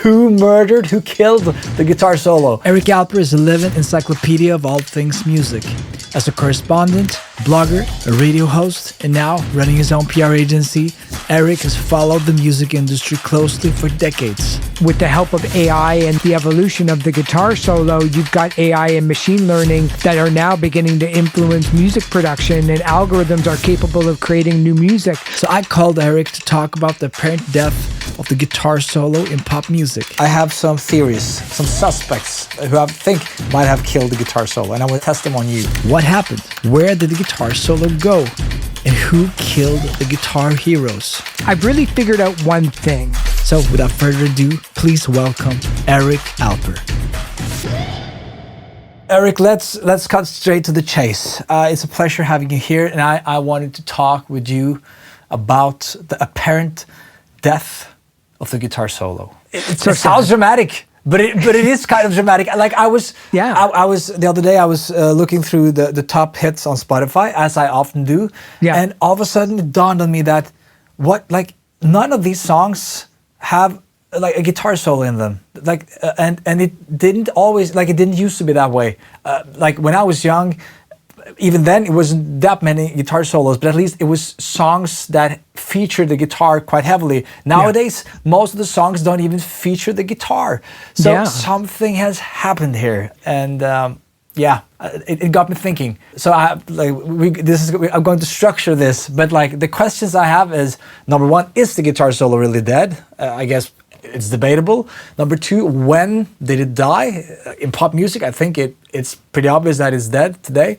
who killed the guitar solo. Eric Alper is a living encyclopedia of all things music. As a correspondent, blogger, a radio host, and now running his own PR agency, Eric has followed the music industry closely for decades. With the help of AI and the evolution of the guitar solo, you've got AI and machine learning that are now beginning to influence music production, and algorithms are capable of creating new music. So I called Eric to talk about the apparent death of the guitar solo in pop music. I have some theories, some suspects who I think might have killed the guitar solo, and I will test them on you. What happened? Where did the guitar solo go? And who killed the guitar heroes? I've really figured out one thing. So without further ado, please welcome Eric Alper. Eric, let's cut straight to the chase. It's a pleasure having you here, and I wanted to talk with you about the apparent death of the guitar solo. It sounds dramatic, but it is kind of dramatic. Like I was the other day I was looking through the top hits on Spotify, as I often do, and all of a sudden it dawned on me that none of these songs have like a guitar solo in them, and it didn't always, it didn't used to be that way. Like when I was young, even then it wasn't that many guitar solos, but at least it was songs that featured the guitar quite heavily. Nowadays, most of the songs don't even feature the guitar. So something has happened here, and it got me thinking. So I'm going to structure this, but the questions I have is, number one, is the guitar solo really dead? I guess it's debatable. Number two, when did it die? In pop music, I think it's pretty obvious that it's dead today.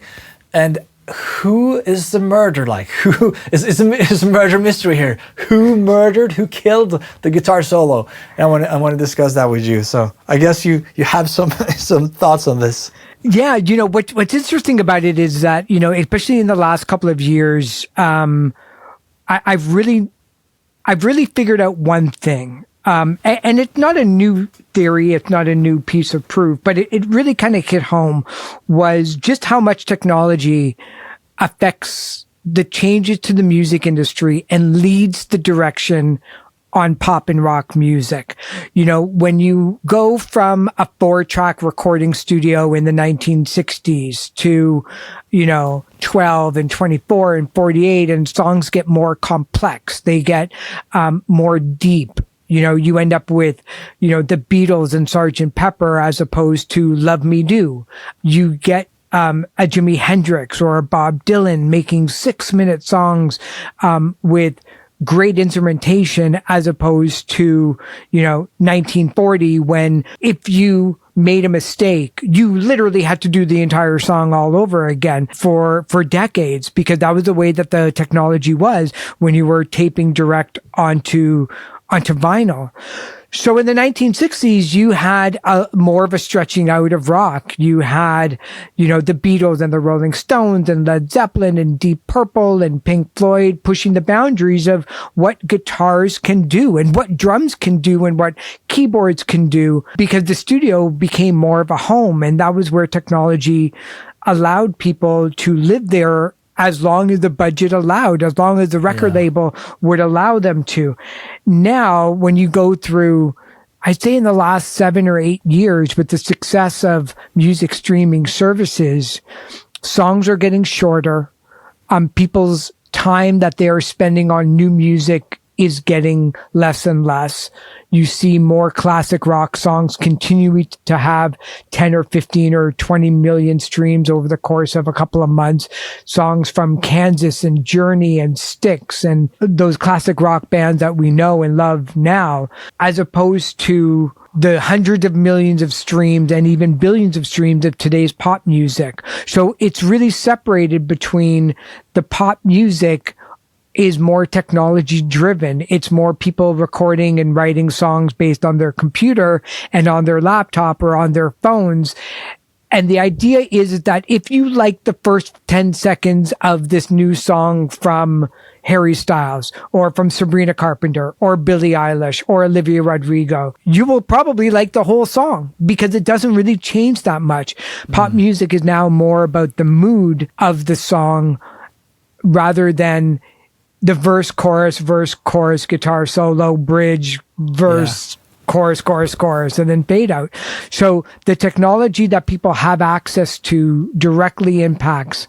And who is the murderer? Who is a murder mystery here? Who killed the guitar solo? And I want to discuss that with you. So I guess you have some thoughts on this. Yeah, what's interesting about it is that, especially in the last couple of years, I've really figured out one thing. And it's not a new theory, it's not a new piece of proof, but it really kind of hit home, was just how much technology affects the changes to the music industry and leads the direction on pop and rock music. When you go from a 4-track recording studio in the 1960s to, 12 and 24 and 48, and songs get more complex, they get more deep. You end up with, the Beatles and Sgt. Pepper as opposed to Love Me Do. You get a Jimi Hendrix or a Bob Dylan making 6-minute songs with great instrumentation, as opposed to, 1940, when if you made a mistake, you literally had to do the entire song all over again for decades, because that was the way that the technology was when you were taping direct onto vinyl. So in the 1960s, you had more of a stretching out of rock. You had, the Beatles and the Rolling Stones and Led Zeppelin and Deep Purple and Pink Floyd pushing the boundaries of what guitars can do and what drums can do and what keyboards can do, because the studio became more of a home, and that was where technology allowed people to live there as long as the budget allowed, as long as the record label would allow them to. Now, when you go through, I'd say in the last 7 or 8 years, with the success of music streaming services, songs are getting shorter. People's time that they are spending on new music is getting less and less. You see more classic rock songs continuing to have 10 or 15 or 20 million streams over the course of a couple of months. Songs from Kansas and Journey and Styx and those classic rock bands that we know and love now, as opposed to the hundreds of millions of streams and even billions of streams of today's pop music. So it's really separated between the pop music is more technology driven. It's more people recording and writing songs based on their computer and on their laptop or on their phones. And the idea is that if you like the first 10 seconds of this new song from Harry Styles or from Sabrina Carpenter or Billie Eilish or Olivia Rodrigo, you will probably like the whole song because it doesn't really change that much. Pop music is now more about the mood of the song rather than the verse, chorus, guitar solo, bridge, verse, chorus, chorus, chorus, and then fade out. So the technology that people have access to directly impacts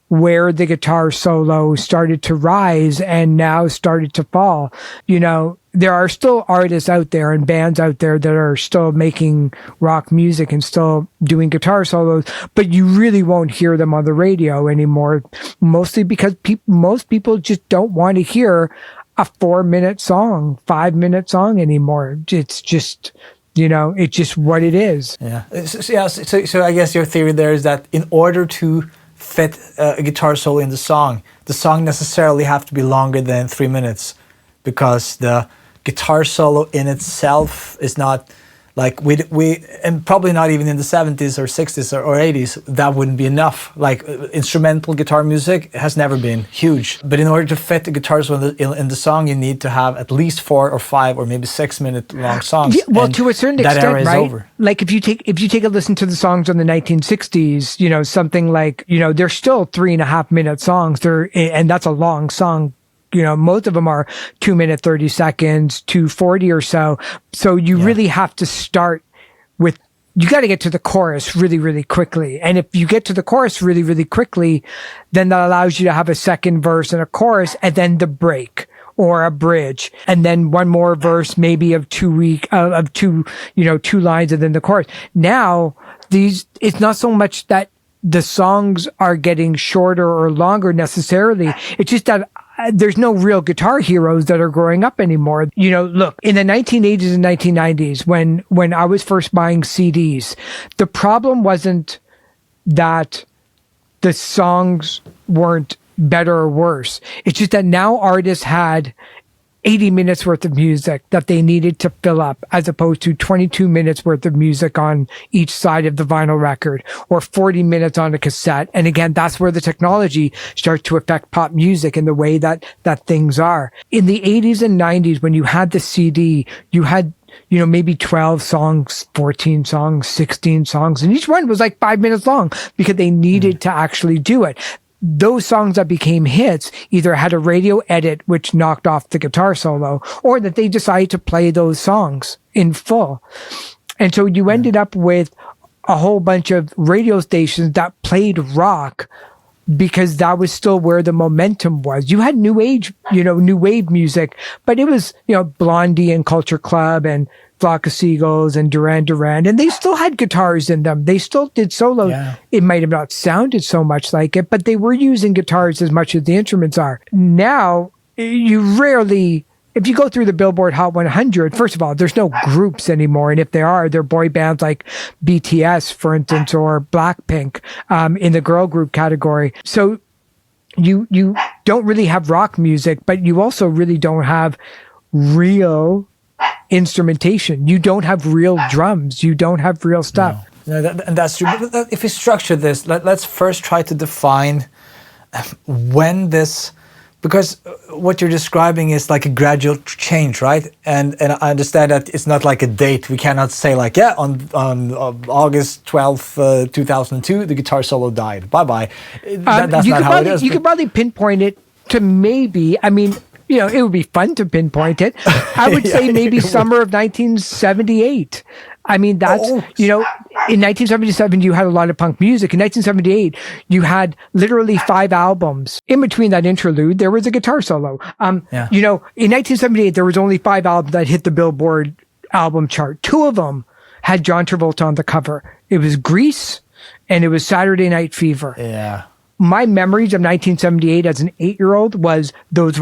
where the guitar solo started to rise and now started to fall. You know, there are still artists out there and bands out there that are still making rock music and still doing guitar solos, but you really won't hear them on the radio anymore, mostly because most people just don't want to hear a 4-minute song, 5-minute song anymore. It's just, you know, it's just what it is. Yeah. So I guess your theory there is that in order to fit a guitar solo in the song necessarily have to be longer than 3 minutes, because the guitar solo in itself is not like we and probably not even in the 70s or 60s or 80s that wouldn't be enough. Like instrumental guitar music has never been huge, but in order to fit the guitar solo in the song, you need to have at least 4 or 5 or maybe 6 minute long songs. Yeah, well, to a certain extent, that era is right? over. Like if you take a listen to the songs on the 1960s, you know, something like, you know, they're still 3.5 minute songs. And that's a long song. You know, most of them are 2 minute, 30 seconds, 2:40 or so. So you really have to start with, you got to get to the chorus really, really quickly. And if you get to the chorus really, really quickly, then that allows you to have a second verse and a chorus and then the break or a bridge. And then one more verse, maybe of two lines and then the chorus. Now it's not so much that the songs are getting shorter or longer necessarily. It's just that there's no real guitar heroes that are growing up anymore. You know, look, in the 1980s and 1990s, when I was first buying CDs, the problem wasn't that the songs weren't better or worse. It's just that now artists had 80 minutes worth of music that they needed to fill up, as opposed to 22 minutes worth of music on each side of the vinyl record or 40 minutes on a cassette. And again, that's where the technology starts to affect pop music in the way that things are. In the 80s and 90s, when you had the CD, you had, you know, maybe 12 songs, 14 songs, 16 songs, and each one was like 5 minutes long because they needed to actually do it. Those songs that became hits either had a radio edit, which knocked off the guitar solo, or that they decided to play those songs in full. And so you ended up with a whole bunch of radio stations that played rock because that was still where the momentum was. You had new wave music, but it was, you know, Blondie and Culture Club and Flock of Seagulls and Duran Duran, and they still had guitars in them. They still did solos. Yeah. It might have not sounded so much like it, but they were using guitars as much as the instruments are. Now, you rarely, if you go through the Billboard Hot 100, first of all, there's no groups anymore. And if there are, they're boy bands like BTS, for instance, or Blackpink in the girl group category. So you don't really have rock music, but you also really don't have real instrumentation. You don't have real drums. You don't have real stuff. No, and that's true. But if we structure this, let's first try to define when this, because what you're describing is like a gradual change, right? And I understand that it's not like a date. We cannot say like, yeah, on August 12th, 2002, the guitar solo died. Bye-bye. That's not how it is. You could probably pinpoint it to maybe, I mean, you know, it would be fun to pinpoint it. I would say maybe summer of 1978. I mean, that's, you know, in 1977, you had a lot of punk music. In 1978, you had literally 5 albums. In between that interlude, there was a guitar solo. You know, in 1978, there was only 5 albums that hit the Billboard album chart. 2 of them had John Travolta on the cover. It was Grease and it was Saturday Night Fever. Yeah. My memories of 1978 as an 8-year-old was those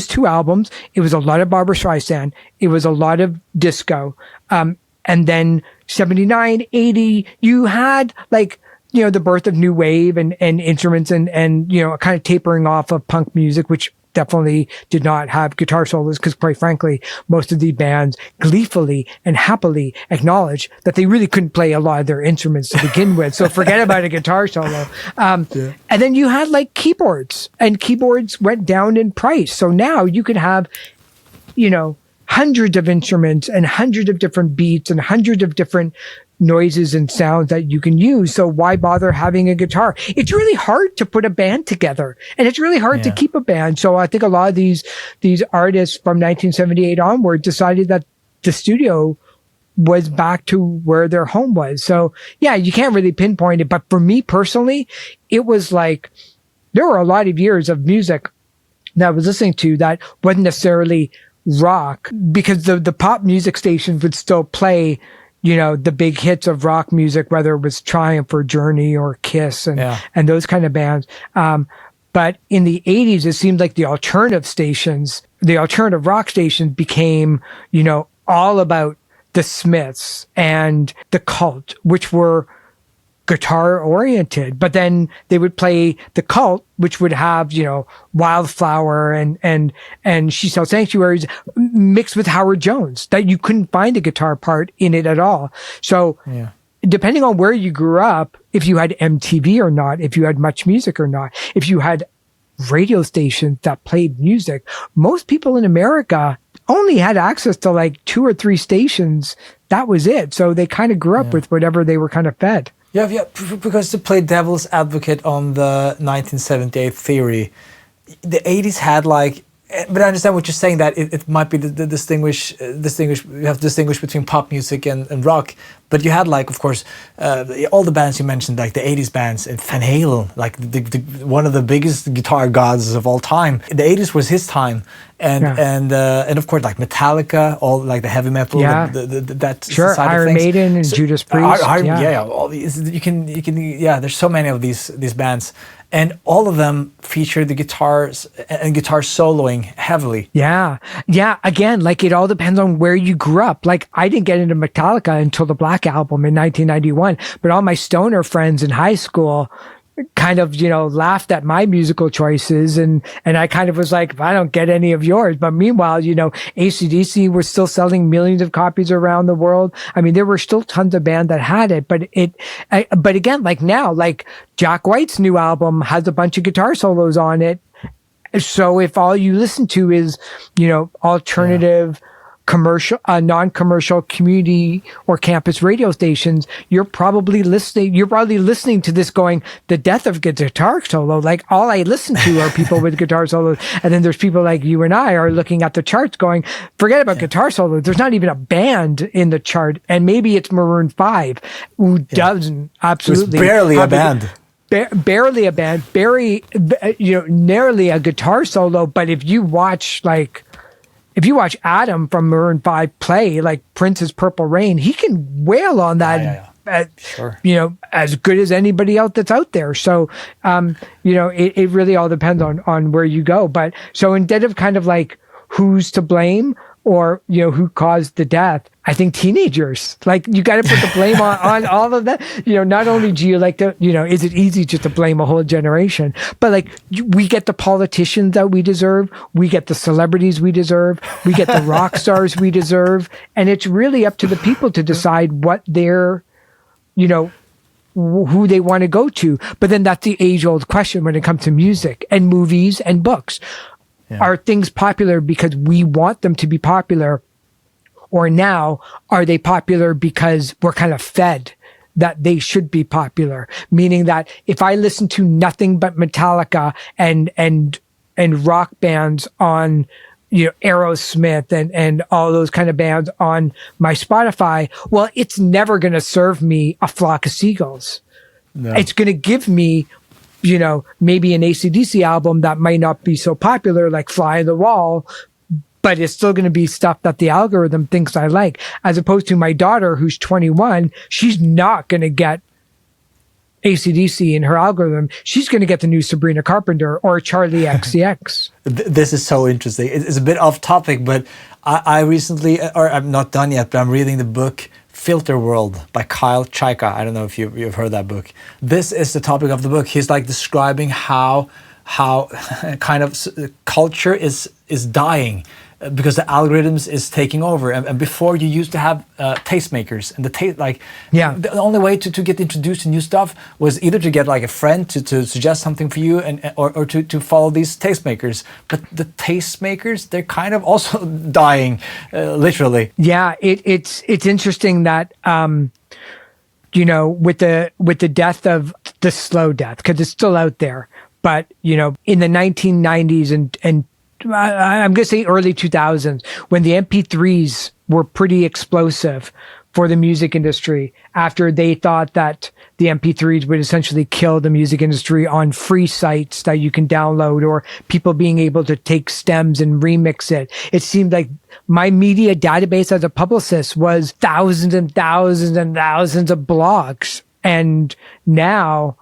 2 albums. It was a lot of Barbra Streisand. It was a lot of disco. And then 79, 80, you had like, you know, the birth of new wave and instruments and, you know, a kind of tapering off of punk music, which definitely did not have guitar solos because, quite frankly, most of the bands gleefully and happily acknowledged that they really couldn't play a lot of their instruments to begin with. So forget about a guitar solo. And then you had like keyboards, and keyboards went down in price. So now you could have, you know, hundreds of instruments and hundreds of different beats and hundreds of different noises and sounds that you can use. So why bother having a guitar? It's really hard to put a band together, and it's really hard to keep a band. So I think a lot of these artists from 1978 onward decided that the studio was back to where their home was. So yeah, you can't really pinpoint it. But for me personally, it was like, there were a lot of years of music that I was listening to that wasn't necessarily rock, because the pop music stations would still play, you know, the big hits of rock music, whether it was Triumph or Journey or Kiss and those kind of bands. But in the 80s, it seemed like the alternative stations, the alternative rock stations became, you know, all about the Smiths and the Cult, which were guitar oriented, but then they would play the Cult, which would have, you know, Wildflower and She Sells Sanctuaries mixed with Howard Jones, that you couldn't find a guitar part in it at all. So depending on where you grew up, if you had MTV or not, if you had Much Music or not, if you had radio stations that played music, most people in America only had access to like 2 or 3 stations. That was it. So they kind of grew up with whatever they were kind of fed. Yeah, because to play devil's advocate on the 1978 theory, the 80s had like, but I understand what you're saying, that it might be the distinguish, you have to distinguish between pop music and rock, but you had like, of course, all the bands you mentioned, like the 80s bands, and Van Halen, like one of the biggest guitar gods of all time. The 80s was his time, and of course like Metallica, all like the heavy metal, that side Iron of things. Maiden and Judas Priest. All these, you can there's so many of these bands. And all of them feature the guitars and guitar soloing heavily. Yeah. Again, like it all depends on where you grew up. Like I didn't get into Metallica until the Black Album in 1991, but all my stoner friends in high school kind of, you know, laughed at my musical choices. And I kind of was like, I don't get any of yours. But meanwhile, you know, AC/DC was still selling millions of copies around the world. I mean, there were still tons of bands that had it, but again, like now, like Jack White's new album has a bunch of guitar solos on it. So if all you listen to is, you know, alternative, commercial, non-commercial community or campus radio stations, you're probably listening to this going, the death of guitar solo. Like all I listen to are people with guitar solos. And then there's people like you and I are looking at the charts going, forget about guitar solos. There's not even a band in the chart. And maybe it's Maroon 5 who doesn't absolutely. It's barely a band. Barely a band, nearly a guitar solo. But if you watch Adam from Maroon 5 play like Prince's Purple Rain, he can wail on that, you know, as good as anybody else that's out there. So, you know, it really all depends on where you go. But so instead of kind of like who's to blame or, you know, who caused the death, I think teenagers, like you got to put the blame on all of that. You know, not only do you like to, you know, is it easy just to blame a whole generation, but like we get the politicians that we deserve. We get the celebrities we deserve. We get the rock stars we deserve. And it's really up to the people to decide what they're, you know, who they want to go to. But then that's the age old question when it comes to music and movies and books. Are things popular because we want them to be popular? Or now, are they popular because we're kind of fed that they should be popular? Meaning that if I listen to nothing but Metallica and rock bands on, you know, Aerosmith and all those kind of bands on my Spotify, well, it's never going to serve me a Flock of Seagulls. No. It's going to give me, you know, maybe an AC/DC album that might not be so popular, like Fly on the Wall, but it's still going to be stuff that the algorithm thinks I like, as opposed to my daughter who's 21. She's not going to get AC/DC in her algorithm. She's going to get the new Sabrina Carpenter or Charlie XCX. This is so interesting. It's a bit off topic, but I recently, or I'm not done yet, but I'm reading the book Filter World by Kyle Chayka. I don't know if you've heard that book. This is the topic of the book. He's like describing how kind of culture is dying because the algorithms is taking over. And before, you used to have tastemakers, and the only way to get introduced to new stuff was either to get like a friend to suggest something for you, or to follow these tastemakers. But the tastemakers, they're kind of also dying, literally. Yeah, it's interesting that you know, with the death of the slow death, because it's still out there. But, you know, in the 1990s and I'm going to say early 2000s, when the MP3s were pretty explosive for the music industry, after they thought that the MP3s would essentially kill the music industry on free sites that you can download, or people being able to take stems and remix it. It seemed like my media database as a publicist was thousands and thousands and thousands of blogs. And now,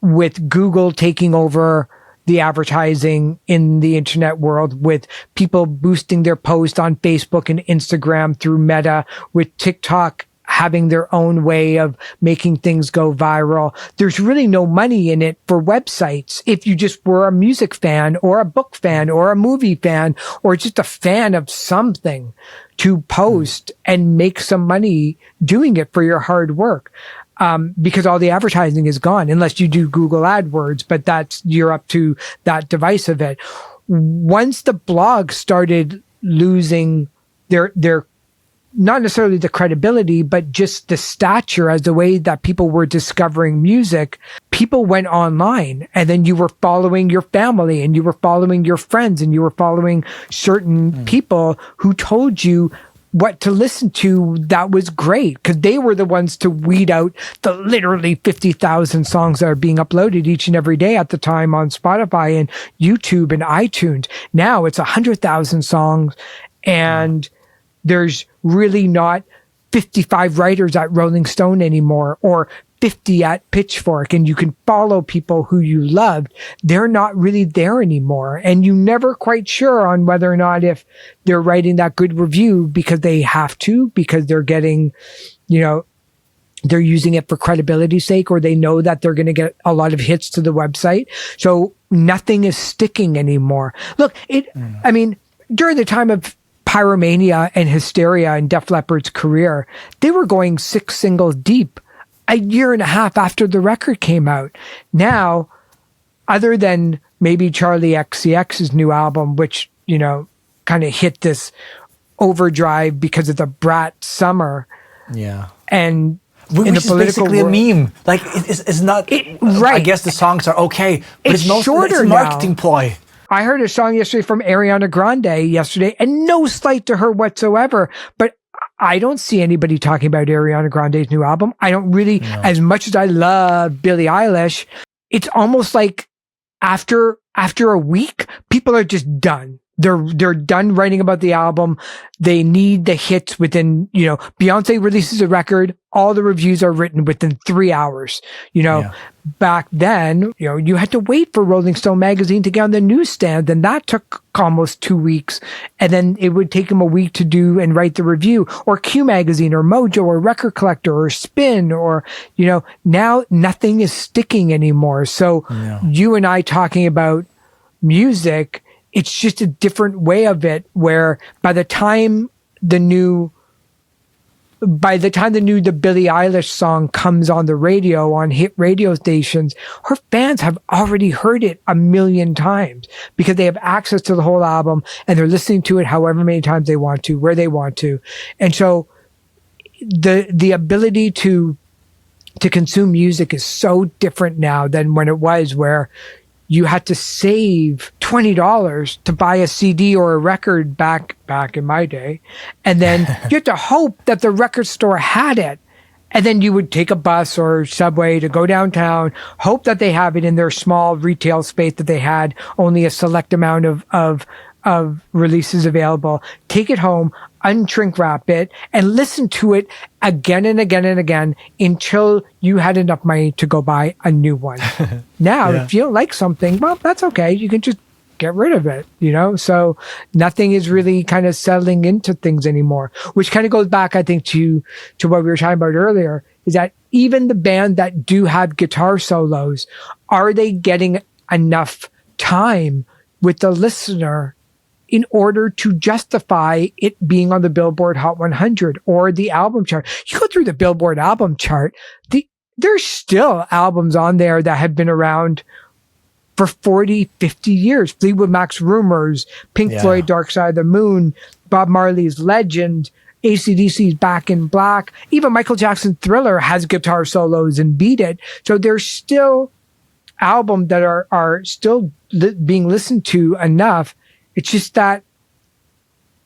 with Google taking over the advertising in the internet world, with people boosting their posts on Facebook and Instagram through Meta, with TikTok having their own way of making things go viral, there's really no money in it for websites. If you just were a music fan or a book fan or a movie fan or just a fan of something, to post and make some money doing it for your hard work. Because all the advertising is gone, unless you do Google AdWords, but you're up to that device of it. Once the blogs started losing their not necessarily the credibility, but just the stature as the way that people were discovering music, people went online, and then you were following your family, and you were following your friends, and you were following certain people who told you what to listen to that was great, because they were the ones to weed out the literally 50,000 songs that are being uploaded each and every day at the time on Spotify and YouTube and iTunes. Now it's 100,000 songs, and there's really not 55 writers at Rolling Stone anymore, or 50 at Pitchfork, and you can follow people who you loved. They're not really there anymore. And you're never quite sure on whether or not if they're writing that good review because they have to, because they're getting, they're using it for credibility's sake, or they know that they're going to get a lot of hits to the website. So nothing is sticking anymore. Look, I mean, during the time of Pyromania and Hysteria in Def Leppard's career, they were going 6 singles deep a year and a half after the record came out. Now, other than maybe Charlie XCX's new album, which, kind of hit this overdrive because of the Brat summer. Yeah. And which in the is political basically world, a meme. Like, it's not, right. I guess the songs are okay, but It's it's shorter a marketing ploy. I heard a song yesterday from Ariana Grande yesterday, and no slight to her whatsoever, but I don't see anybody talking about Ariana Grande's new album. I don't really, as much as I love Billie Eilish, it's almost like after a week, people are just done. They're done writing about the album. They need the hits within, Beyonce releases a record. All the reviews are written within 3 hours. Back then, you had to wait for Rolling Stone magazine to get on the newsstand, and that took almost 2 weeks. And then it would take them a week to do and write the review, or Q magazine or Mojo or Record Collector or Spin, or, now nothing is sticking anymore. So you and I talking about music, it's just a different way of it, where by the time the new The Billie Eilish song comes on the radio, on hit radio stations, her fans have already heard it 1,000,000 times, because they have access to the whole album, and they're listening to it however many times they want to, where they want to. And so the ability to consume music is so different now than when it was, where you had to save $20 to buy a CD or a record back in my day. And then you had to hope that the record store had it. And then you would take a bus or subway to go downtown, hope that they have it in their small retail space that they had only a select amount of releases available, take it home, unshrink wrap it, and listen to it again and again and again until you had enough money to go buy a new one. Now, if you don't like something, well, that's okay. You can just get rid of it, So nothing is really kind of settling into things anymore, which kind of goes back, I think, to what we were talking about earlier, is that even the band that do have guitar solos, are they getting enough time with the listener in order to justify it being on the Billboard Hot 100 or the album chart? You go through the Billboard album chart, there's still albums on there that have been around for 40, 50 years. Fleetwood Mac's Rumors, Pink Floyd, Dark Side of the Moon, Bob Marley's Legend, AC/DC's Back in Black. Even Michael Jackson's Thriller has guitar solos and Beat It. So there's still albums that are still being listened to enough. It's just that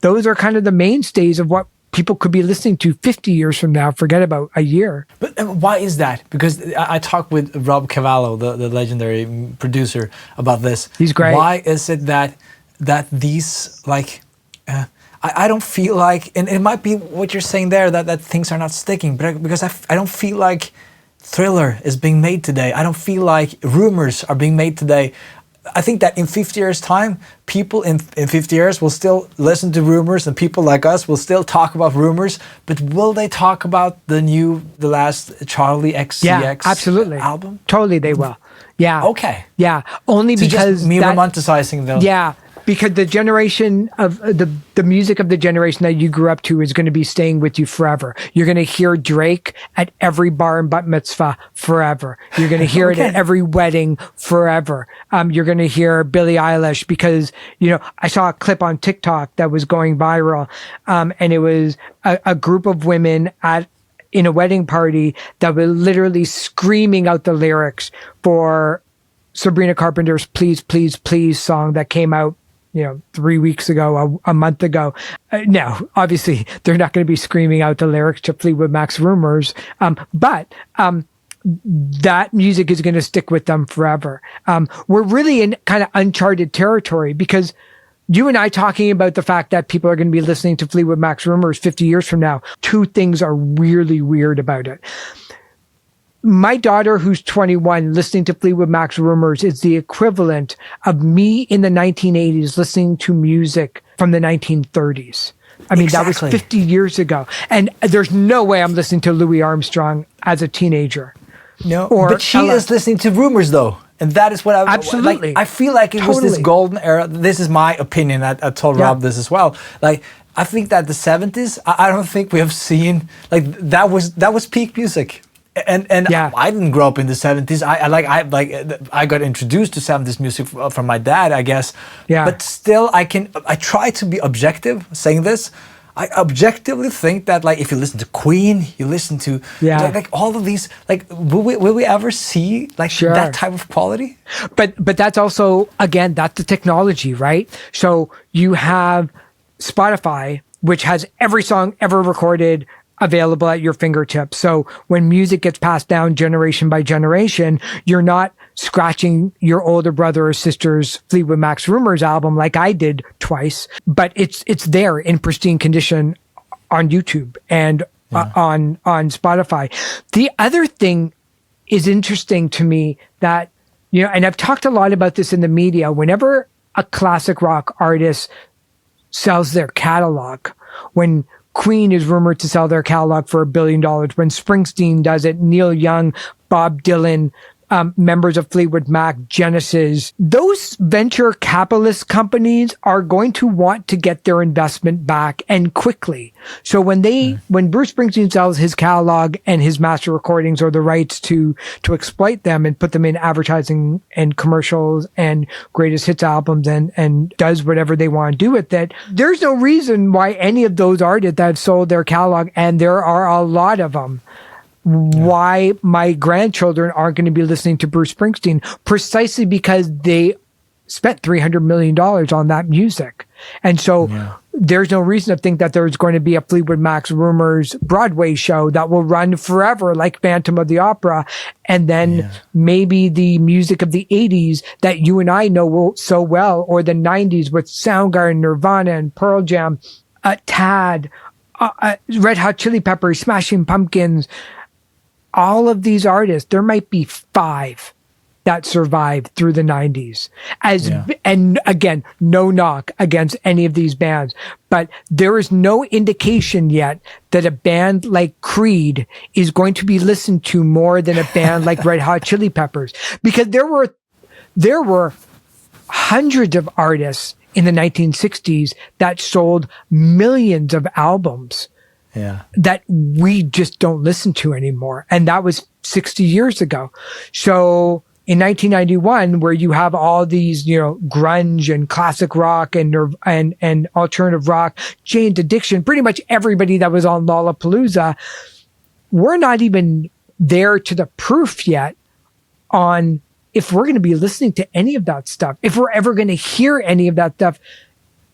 those are kind of the mainstays of what people could be listening to 50 years from now. Forget about a year. But why is that? Because I talked with Rob Cavallo, the legendary producer, about this. He's great. Why is it that these, like, I don't feel like, and it might be what you're saying there, that things are not sticking, but because I don't feel like Thriller is being made today. I don't feel like rumors are being made today. I think that in 50 years' time, people in 50 years will still listen to rumors, and people like us will still talk about rumors, but will they talk about the last Charlie XCX absolutely. album? Totally they will. Yeah. Okay. Yeah. Only So because just me romanticizing those. Yeah. Because the generation of the music of the generation that you grew up to is going to be staying with you forever. You're going to hear Drake at every bar and bat mitzvah forever. You're going to hear it at every wedding forever. You're going to hear Billie Eilish because, I saw a clip on TikTok that was going viral. And it was a group of women in a wedding party that were literally screaming out the lyrics for Sabrina Carpenter's Please, Please, Please song that came out 3 weeks ago, a month ago. Now, obviously, they're not going to be screaming out the lyrics to Fleetwood Mac's Rumors, but that music is going to stick with them forever. We're really in kind of uncharted territory because you and I talking about the fact that people are going to be listening to Fleetwood Mac's Rumors 50 years from now, two things are really weird about it. My daughter, who's 21, listening to Fleetwood Mac's Rumors is the equivalent of me in the 1980s listening to music from the 1930s. I mean, That was 50 years ago. And there's no way I'm listening to Louis Armstrong as a teenager. No, but she is listening to Rumors, though. And that is what I... Absolutely. I feel like it was this golden era. This is my opinion. I told Rob this as well. Like, I think that the 70s, I don't think we have seen... Like, that was peak music. And I didn't grow up in the 70s. I got introduced to 70s music from my dad, I guess. Yeah. But still, I try to be objective saying this. I objectively think that, like, if you listen to Queen, you listen to like all of these, like, will we ever see like that type of quality? But that's also, again, that's the technology, right? So you have Spotify, which has every song ever recorded available at your fingertips. So when music gets passed down generation by generation, you're not scratching your older brother or sister's Fleetwood Mac's Rumors album like I did twice, but it's there in pristine condition on YouTube and on Spotify. The other thing is interesting to me that, and I've talked a lot about this in the media, whenever a classic rock artist sells their catalog, when Queen is rumored to sell their catalog for $1 billion. When Springsteen does it, Neil Young, Bob Dylan, members of Fleetwood Mac, Genesis, those venture capitalist companies are going to want to get their investment back and quickly. So when Bruce Springsteen sells his catalog and his master recordings or the rights to exploit them and put them in advertising and commercials and greatest hits albums and does whatever they want to do with it, there's no reason why any of those artists that sold their catalog, and there are a lot of them, why my grandchildren aren't going to be listening to Bruce Springsteen, precisely because they spent $300 million on that music. And so there's no reason to think that there's going to be a Fleetwood Mac's Rumors Broadway show that will run forever like Phantom of the Opera. And then maybe the music of the 80s that you and I know so well, or the 90s with Soundgarden, Nirvana, and Pearl Jam, Tad, Red Hot Chili Peppers, Smashing Pumpkins, all of these artists, there might be 5 that survived through the 90s. And again, no knock against any of these bands, but there is no indication yet that a band like Creed is going to be listened to more than a band like Red Hot Chili Peppers, because there were hundreds of artists in the 1960s that sold millions of albums that we just don't listen to anymore. And that was 60 years ago. So in 1991, where you have all these, grunge and classic rock and alternative rock, Jane's Addiction, pretty much everybody that was on Lollapalooza, we're not even there to the proof yet on if we're going to be listening to any of that stuff, if we're ever going to hear any of that stuff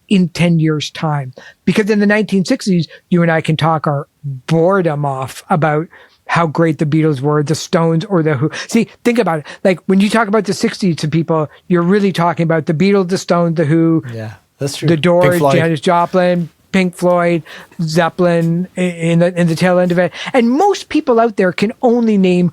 in 10 years' time. Because in the 1960s, you and I can talk our boredom off about how great the Beatles were, the Stones, or the Who. See, think about it. Like, when you talk about the 60s to people, you're really talking about the Beatles, the Stones, the Who, Yeah, that's true. the Doors, Janis Joplin, Pink Floyd, Zeppelin in the tail end of it. And most people out there can only name,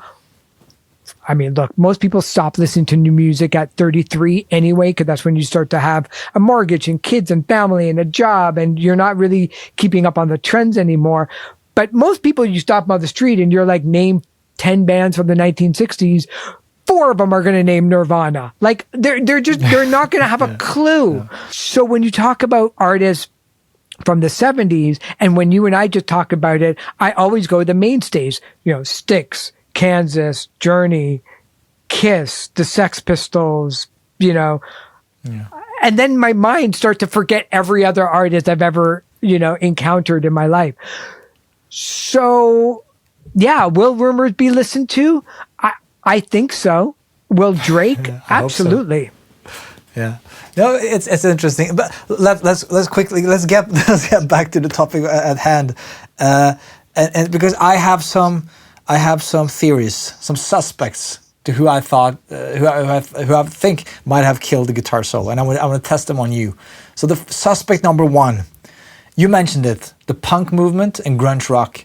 I mean, look, most people stop listening to new music at 33 anyway, because that's when you start to have a mortgage and kids and family and a job, and you're not really keeping up on the trends anymore. But most people, you stop them on the street and you're like, name 10 bands from the 1960s. 4 of them are going to name Nirvana. Like, they're not going to have a clue. Yeah. So when you talk about artists from the 70s, and when you and I just talk about it, I always go to the mainstays, Styx, Kansas, Journey, Kiss, the Sex Pistols, Yeah. And then my mind starts to forget every other artist I've ever, encountered in my life. So, yeah, will Rumors be listened to? I think so. Will Drake? Absolutely. So. Yeah. No, it's interesting. But let's quickly get back to the topic at hand, and because I have some theories, some suspects to who I thought who I think might have killed the guitar solo, and I'm going to test them on you. So the suspect number 1. You mentioned it, the punk movement and grunge rock.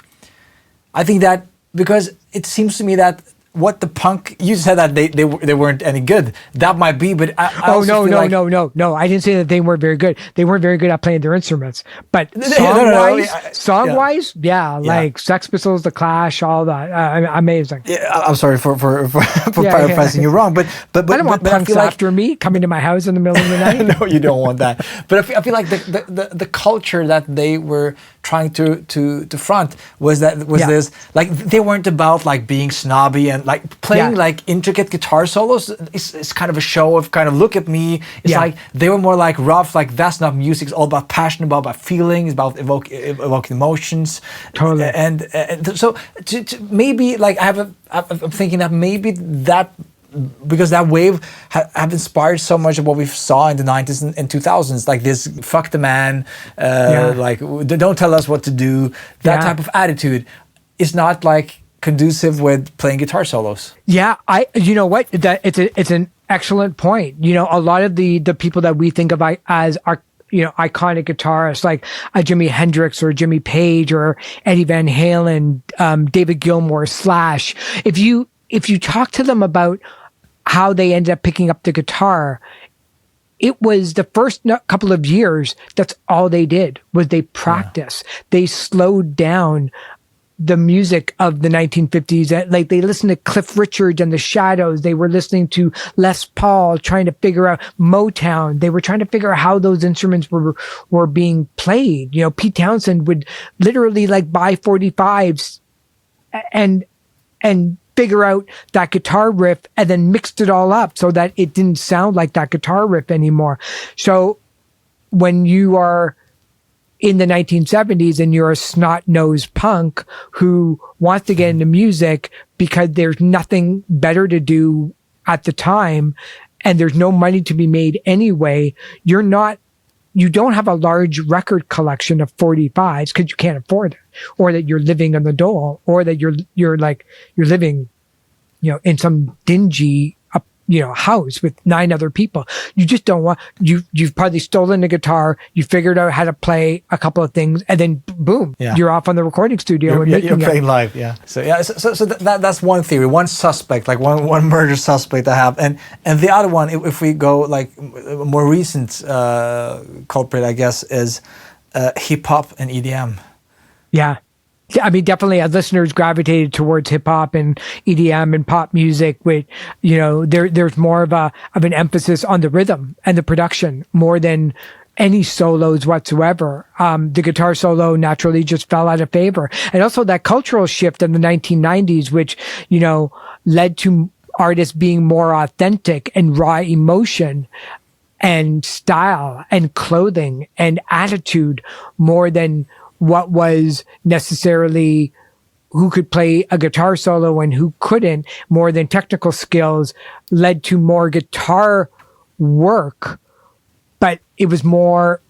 I think that because it seems to me that what the punk, you said that they weren't any good. That might be, but no. I didn't say that they weren't very good. They weren't very good at playing their instruments. But song-wise, like Sex Pistols, The Clash, all that. Amazing. Yeah, I'm sorry for paraphrasing you wrong, but I don't want punks after me coming to my house in the middle of the night. No, you don't want that. But I feel like the culture that they were trying to front was this, like, they weren't about like being snobby and like playing like intricate guitar solos. It's kind of a show of kind of look at me. It's like they were more like rough, like that's not music. It's all about passion, about feelings, about evoking emotions. Totally. And so to maybe like I'm thinking that maybe that, because that wave have inspired so much of what we saw in the 90s and 2000s, like this fuck the man, like don't tell us what to do, that type of attitude is not like conducive with playing guitar solos. Yeah, you know what, that it's an excellent point. A lot of the people that we think of as our iconic guitarists like Jimi Hendrix or Jimmy Page or Eddie Van Halen, David Gilmour, Slash. If you talk to them about how they ended up picking up the guitar, it was the first couple of years, that's all they did was they practice. Yeah. They slowed down the music of the 1950s. Like, they listened to Cliff Richard and the Shadows. They were listening to Les Paul, trying to figure out Motown. They were trying to figure out how those instruments were being played. Pete Townsend would literally like buy 45s and figure out that guitar riff and then mixed it all up so that it didn't sound like that guitar riff anymore. So when you are in the 1970s and you're a snot-nosed punk who wants to get into music because there's nothing better to do at the time and there's no money to be made anyway, you don't have a large record collection of 45s because you can't afford it, or that you're living on the dole, or that you're living, in some dingy, house with 9 other people. You just don't want, you've probably stolen a guitar, you figured out how to play a couple of things, and then boom, you're off on the recording studio. You're playing live, So that's one theory, one suspect, like one murder suspect I have, and the other one, if we go like a more recent culprit, I guess, is hip hop and EDM. Yeah. I mean, definitely as listeners gravitated towards hip hop and EDM and pop music, which, there's more of an emphasis on the rhythm and the production more than any solos whatsoever. The guitar solo naturally just fell out of favor. And also that cultural shift in the 1990s, which, led to artists being more authentic and raw emotion and style and clothing and attitude more than what was necessarily who could play a guitar solo and who couldn't, more than technical skills, led to more guitar work, but it was more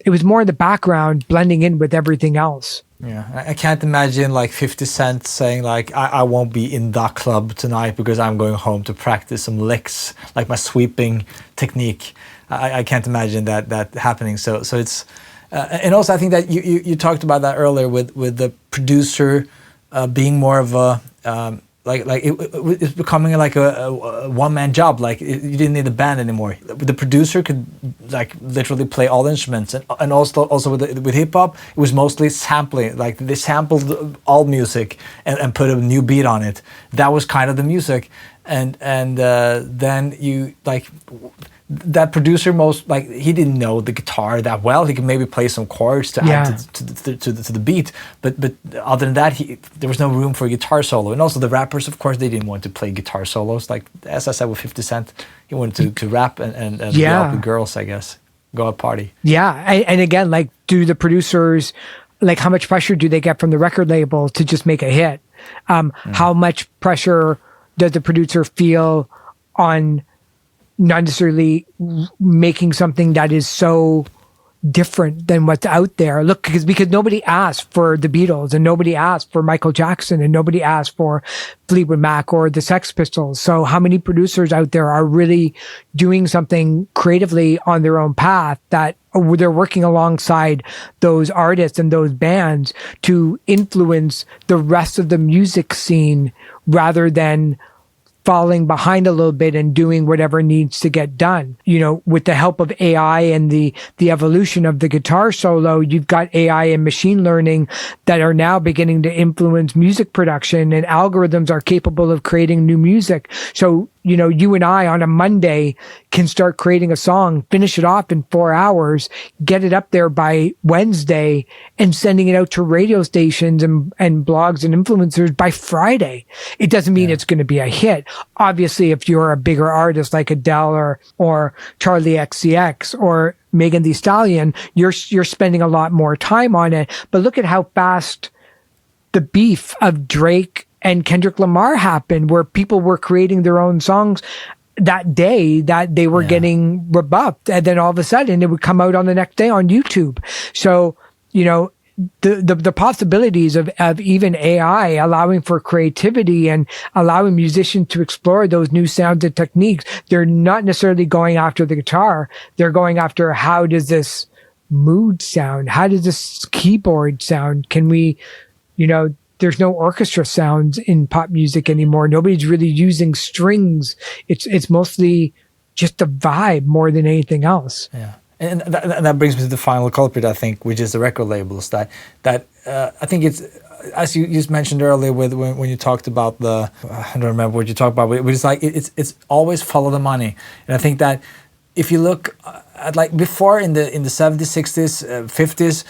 in the background, blending in with everything else. Yeah, I can't imagine like 50 Cent saying like, I won't be in that club tonight because I'm going home to practice some licks, like my sweeping technique. I can't imagine that happening. So it's, and also I think that you talked about that earlier with the producer being more of a, it's becoming like a one-man job. Like you didn't need a band anymore. The producer could like literally play all instruments, and also with hip hop, it was mostly sampling. Like they sampled all music and put a new beat on it. That was kind of the music, and then you like. That producer he didn't know the guitar that well. He could maybe play some chords to add to the beat, but other than that, there was no room for a guitar solo. And also the rappers, of course, they didn't want to play guitar solos. Like as I said with 50 Cent, he wanted to rap and be out with girls, I guess, go out party. Yeah, and again, like, do the producers, like, how much pressure do they get from the record label to just make a hit? How much pressure does the producer feel on not necessarily making something that is so different than what's out there? Look, because nobody asked for the Beatles, and nobody asked for Michael Jackson, and nobody asked for Fleetwood Mac or the Sex Pistols. So how many producers out there are really doing something creatively on their own path that they're working alongside those artists and those bands to influence the rest of the music scene rather than falling behind a little bit and doing whatever needs to get done? You know, with the help of AI and the evolution of the guitar solo, you've got AI and machine learning that are now beginning to influence music production, and algorithms are capable of creating new music. So, you know, you and I on a Monday can start creating a song, finish it off in 4 hours, get it up there by Wednesday, and sending it out to radio stations and blogs and influencers by Friday. It doesn't mean it's going to be a hit. Obviously, if you're a bigger artist like Adele or Charlie XCX or Megan Thee Stallion, you're spending a lot more time on it. But look at how fast the beef of Drake and Kendrick Lamar happened, where people were creating their own songs that day that they were getting rebuffed. And then all of a sudden it would come out on the next day on YouTube. So, you know, the possibilities of even AI allowing for creativity and allowing musicians to explore those new sounds and techniques. They're not necessarily going after the guitar. They're going after, how does this mood sound? How does this keyboard sound? Can we, you know, there's no orchestra sounds in pop music anymore. Nobody's really using strings. It's mostly just a vibe more than anything else. Yeah. And that brings me to the final culprit, I think, which is the record labels. That I think it's, as you just mentioned earlier, when you talked about I don't remember what you talked about, but it's like it's always follow the money. And I think that if you look at, like, before in the 70s, 60s, 50s,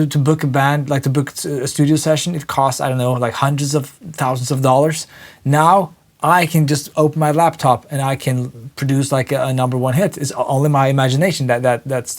to book a band, like to book a studio session, it costs, I don't know, like hundreds of thousands of dollars. Now I can just open my laptop and I can produce like a number one hit. It's only my imagination that's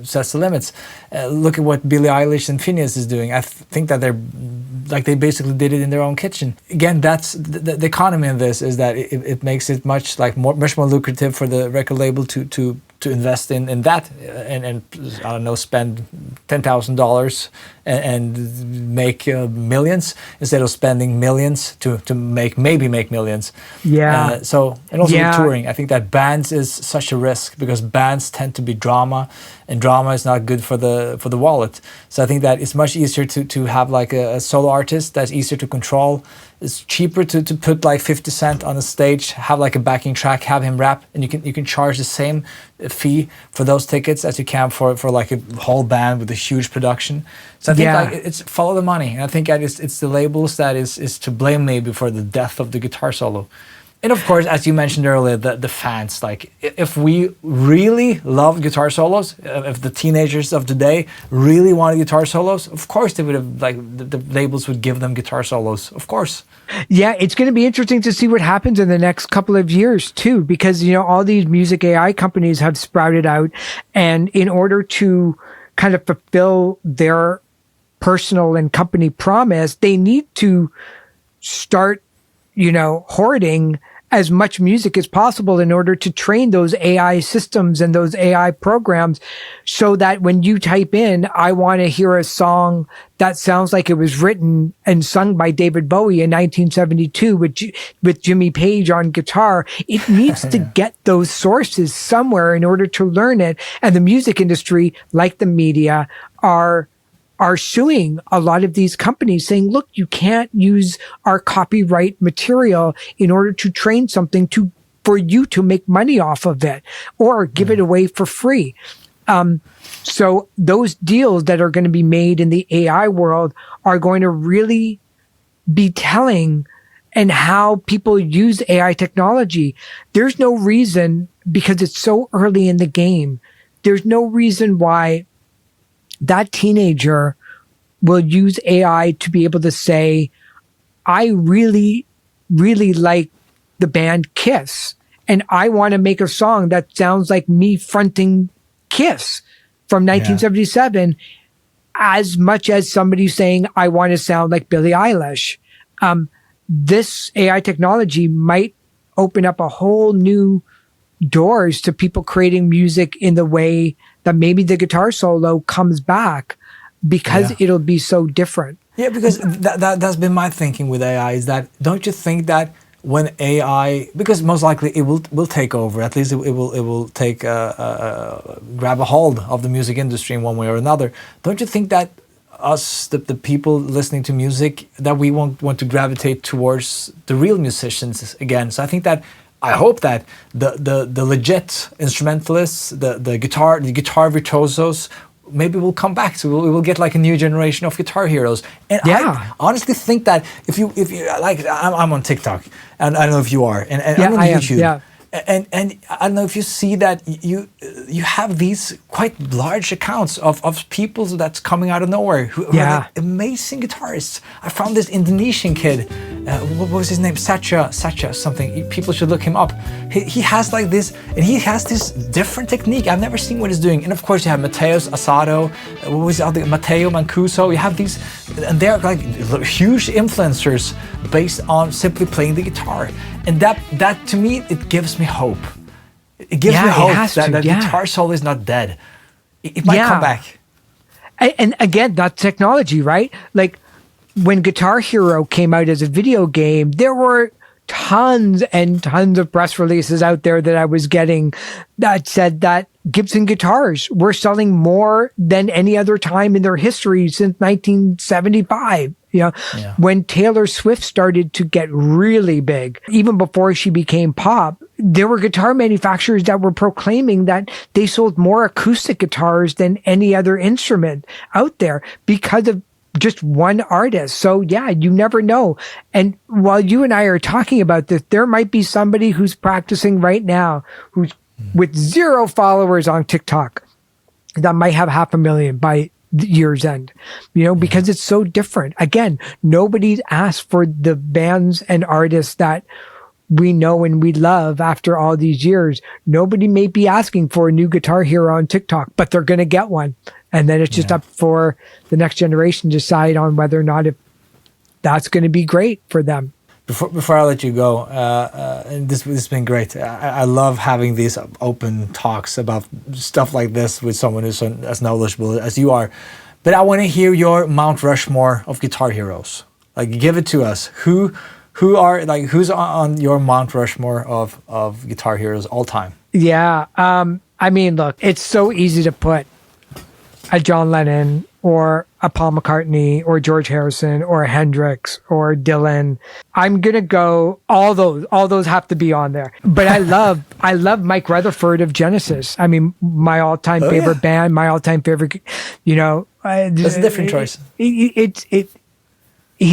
sets the limits. Look at what Billie Eilish and Phineas is doing. I think that they basically did it in their own kitchen. Again, that's the economy of this, is that it makes it much more lucrative for the record label to invest in that and I don't know, spend $10,000 and make millions instead of spending millions to make millions. Yeah. So, and also with touring, I think that bands is such a risk, because bands tend to be drama, and drama is not good for the wallet. So I think that it's much easier to have like a solo artist that's easier to control. It's cheaper to put like 50 Cent on a stage, have like a backing track, have him rap, and you can charge the same fee for those tickets as you can for like a whole band with a huge production. So I think like it's follow the money, and I think that it's the labels that is to blame maybe for the death of the guitar solo. And of course, as you mentioned earlier, the fans. Like, if we really love guitar solos, if the teenagers of today really wanted guitar solos, of course they would have, like, the labels would give them guitar solos, of course. Yeah, it's going to be interesting to see what happens in the next couple of years too, because, you know, all these music AI companies have sprouted out, and in order to kind of fulfill their personal and company promise, they need to start, hoarding as much music as possible in order to train those AI systems and those AI programs, so that when you type in, I want to hear a song that sounds like it was written and sung by David Bowie in 1972 with Jimmy Page on guitar, it needs to get those sources somewhere in order to learn it. And the music industry, like the media, are suing a lot of these companies, saying, look, you can't use our copyright material in order to train something for you to make money off of it or give it away for free. So those deals that are going to be made in the AI world are going to really be telling and how people use AI technology. There's no reason, because it's so early in the game, there's no reason why that teenager will use AI to be able to say, I really, really like the band Kiss, and I want to make a song that sounds like me fronting Kiss from 1977, as much as somebody saying, I want to sound like Billie Eilish. This AI technology might open up a whole new doors to people creating music in the way that maybe the guitar solo comes back, because it'll be so different. Yeah, because that's been my thinking with AI, is that, don't you think that when AI, because most likely it will take over, at least it will take grab a hold of the music industry in one way or another. Don't you think that us, the people listening to music, that we won't want to gravitate towards the real musicians again? So I hope that the legit instrumentalists, the guitar virtuosos, maybe we'll come back to. We will get like a new generation of guitar heroes. And I honestly think that if you like, I'm on TikTok, and I don't know if you are, and I'm on YouTube. Yeah. And I don't know if you see that you have these quite large accounts of people that's coming out of nowhere who are like amazing guitarists. I found this Indonesian kid, what was his name? Sacha something. People should look him up. He has like this, and he has this different technique. I've never seen what he's doing. And of course you have Mateus Asado, what was the other, Matteo Mancuso. You have these, and they're like huge influencers based on simply playing the guitar. And that to me, it gives me hope. It gives me hope that guitar solo is not dead. It might come back. And again, that's technology, right? Like when Guitar Hero came out as a video game, there were tons and tons of press releases out there that I was getting that said that Gibson guitars were selling more than any other time in their history since 1975. When Taylor Swift started to get really big, even before she became pop, there were guitar manufacturers that were proclaiming that they sold more acoustic guitars than any other instrument out there because of just one artist. So you never know. And while you and I are talking about this, there might be somebody who's practicing right now, who's with 0 followers on TikTok, that might have 500,000 by the year's end, because it's so different. Again, nobody's asked for the bands and artists that we know and we love after all these years. Nobody may be asking for a new Guitar Hero on TikTok, but they're going to get one. And then it's just up for the next generation to decide on whether or not if that's going to be great for them. Before I let you go, and this has been great. I love having these open talks about stuff like this with someone who's as knowledgeable as you are. But I want to hear your Mount Rushmore of guitar heroes. Like, give it to us. Who's on your Mount Rushmore of guitar heroes all time? Yeah. I mean, look, it's so easy to put a John Lennon or a Paul McCartney or George Harrison or Hendrix or Dylan. I'm going to go, all those have to be on there. But I love Mike Rutherford of Genesis. I mean, my all-time favorite band, my all-time favorite, That's a different choice. He's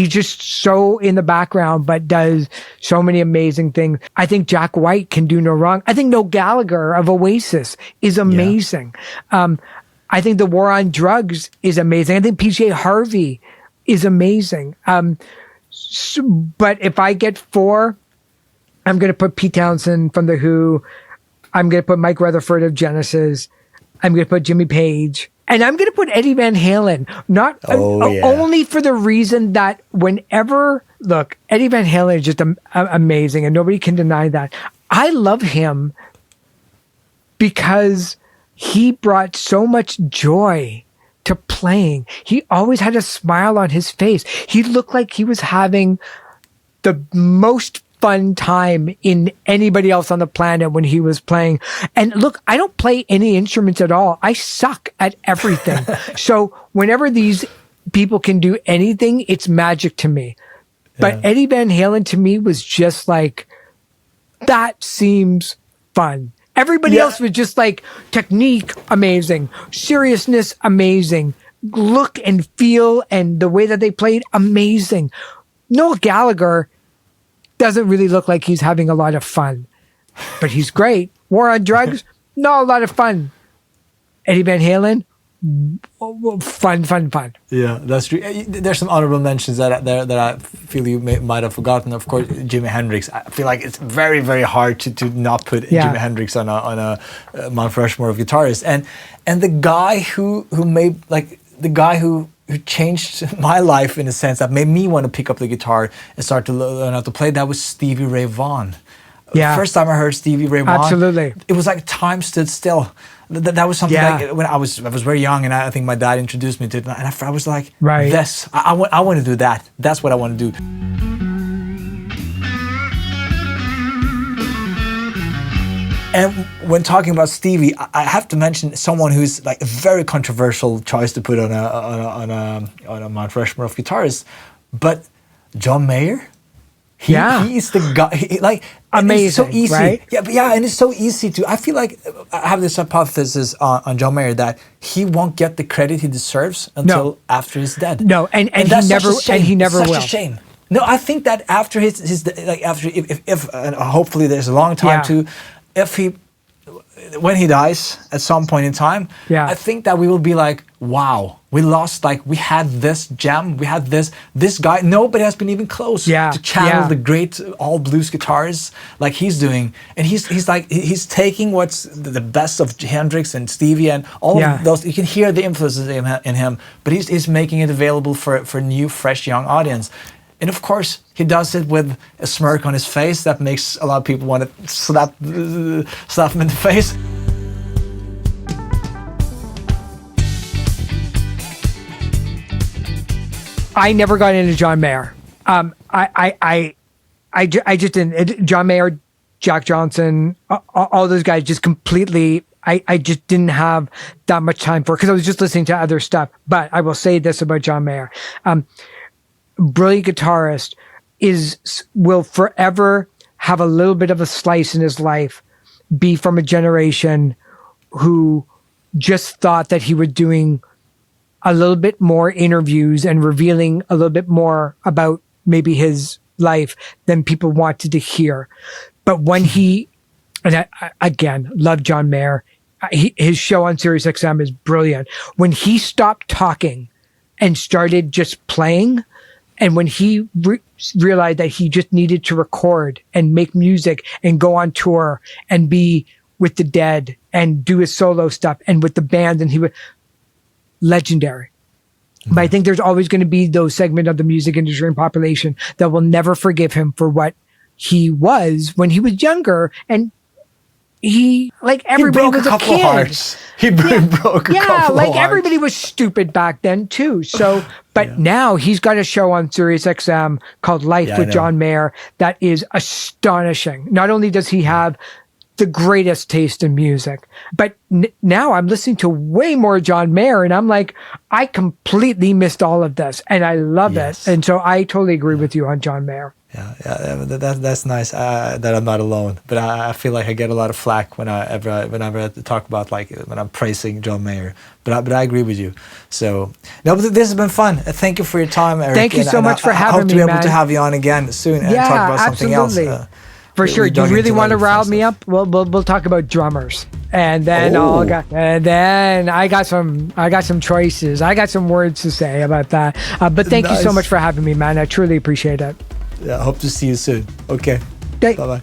just so in the background, but does so many amazing things. I think Jack White can do no wrong. I think Noel Gallagher of Oasis is amazing. I think the War on Drugs is amazing. I think PJ Harvey is amazing. But if I get 4, I'm going to put Pete Townsend from The Who. I'm going to put Mike Rutherford of Genesis. I'm going to put Jimmy Page, and I'm going to put Eddie Van Halen. Not only for the reason that look, Eddie Van Halen is just amazing, and nobody can deny that. I love him because he brought so much joy to playing. He always had a smile on his face. He looked like he was having the most fun time in anybody else on the planet when he was playing. And look, I don't play any instruments at all. I suck at everything. So whenever these people can do anything, it's magic to me. But Eddie Van Halen to me was just like, that seems fun. Everybody else was just like technique, amazing. Seriousness, amazing. Look and feel and the way that they played, amazing. Noel Gallagher doesn't really look like he's having a lot of fun, but he's great. War on Drugs, not a lot of fun. Eddie Van Halen, fun. Yeah, that's true. There's some honorable mentions that I feel you might have forgotten. Of course, Jimi Hendrix. I feel like it's very, very hard to not put Jimi Hendrix on a Mount Rushmore of guitarists. And the guy who changed my life in a sense, that made me want to pick up the guitar and start to learn how to play, that was Stevie Ray Vaughan. Yeah. First time I heard Stevie Ray Vaughan, absolutely, it was like time stood still. That was something like when I was very young, and I think my dad introduced me to it, and I was like, this, I want to do that. That's what I want to do. And when talking about Stevie, I have to mention someone who's like a very controversial choice to put on a Mount Rushmore of guitarists, but John Mayer. He's the guy. Amazing, it's so easy. Right? And it's so easy to. I feel like I have this hypothesis on John Mayer that he won't get the credit he deserves until after he's dead. No, and he never will. Such a shame. No, I think that after if hopefully there's a long time when he dies at some point in time, I think that we will be like, wow, we lost, we had this gem, we had this guy, nobody has been even close to channel the great all blues guitarists like he's doing. And he's taking what's the best of Hendrix and Stevie and all of those. You can hear the influences in him, but he's making it available for a new, fresh, young audience. And of course, he does it with a smirk on his face that makes a lot of people want to slap him in the face. I never got into John Mayer. I just didn't. John Mayer, Jack Johnson, all those guys just completely. I just didn't have that much time for it because I was just listening to other stuff. But I will say this about John Mayer. Brilliant guitarist will forever have a little bit of a slice in his life, be from a generation who just thought that he was doing a little bit more interviews and revealing a little bit more about maybe his life than people wanted to hear. But when and I again, love John Mayer. His show on Sirius XM is brilliant. When he stopped talking and started just playing, and when he realized that he just needed to record and make music and go on tour and be with the Dead and do his solo stuff and with the band, and he was legendary. Mm-hmm. But I think there's always going to be those segments of the music industry and population that will never forgive him for what he was when he was younger. And he, like everybody was a kid. Hearts. He broke a couple of hearts. Everybody was stupid back then too. So, but now he's got a show on Sirius XM called Life with John Mayer that is astonishing. Not only does he have the greatest taste in music, but now I'm listening to way more John Mayer, and I'm like, I completely missed all of this, and I love it. And so I totally agree with you on John Mayer. That's nice that I'm not alone. But I feel like I get a lot of flack whenever I talk about when I'm praising John Mayer. But I agree with you. So no, but this has been fun. Thank you for your time, Eric. Thank you so much for having me. I hope to be able to have you on again soon and talk about something else. For sure. You really want to rile me up? We'll talk about drummers, and then I got some choices. I got some words to say about that. But thank you so much for having me, man. I truly appreciate it. Yeah, hope to see you soon. Okay. Bye bye.